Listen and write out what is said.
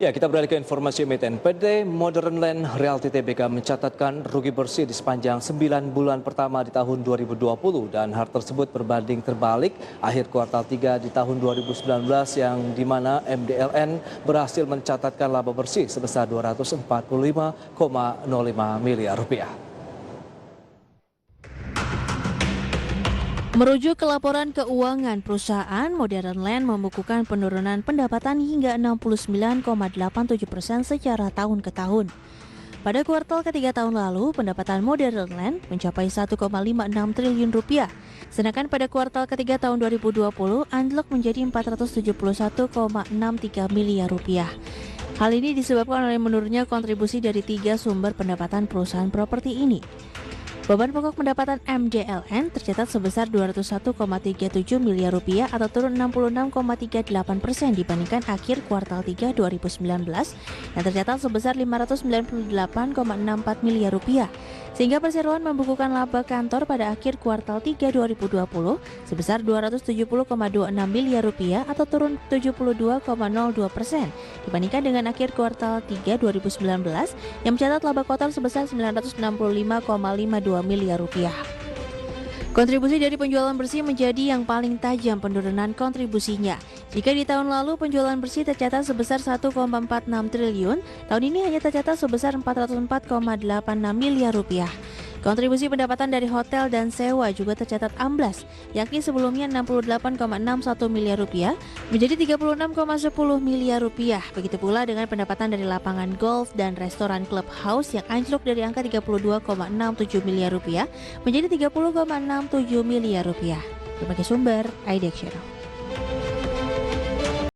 Ya, kita beralih ke informasi emiten. PT Modern Land Realty Tbk mencatatkan rugi bersih di sepanjang 9 bulan pertama di tahun 2020 dan hal tersebut berbanding terbalik akhir kuartal 3 di tahun 2019 yang di mana MDLN berhasil mencatatkan laba bersih sebesar 245,05 miliar rupiah. Merujuk ke laporan keuangan perusahaan, Modern Land membukukan penurunan pendapatan hingga 69,87% secara tahun ke tahun. Pada kuartal ketiga tahun lalu, pendapatan Modern Land mencapai 1,56 triliun rupiah, sedangkan pada kuartal ketiga tahun 2020 anjlok menjadi 471,63 miliar rupiah. Hal ini disebabkan oleh menurunnya kontribusi dari 3 sumber pendapatan perusahaan properti ini. Beban pokok pendapatan MDLN tercatat sebesar 201,37 miliar rupiah atau turun 66,38% dibandingkan akhir kuartal 3 2019 yang tercatat sebesar 598,64 miliar rupiah. Sehingga perseroan membukukan laba kantor pada akhir kuartal 3 2020 sebesar 270,26 miliar rupiah atau turun 72,02% dibandingkan dengan akhir kuartal 3 2019 yang mencatat laba kotor sebesar 965,52 miliar rupiah. Kontribusi dari penjualan bersih menjadi yang paling tajam penurunan kontribusinya. Jika di tahun lalu penjualan bersih tercatat sebesar 1,46 triliun, tahun ini hanya tercatat sebesar 404,86 miliar rupiah. Kontribusi pendapatan dari hotel dan sewa juga tercatat amblas, yakni sebelumnya 68,61 miliar rupiah menjadi 36,10 miliar rupiah. Begitu pula dengan pendapatan dari lapangan golf dan restoran clubhouse yang anjlok dari angka 32,67 miliar rupiah menjadi 30,67 miliar rupiah. Berbagai sumber, Aidek Channel.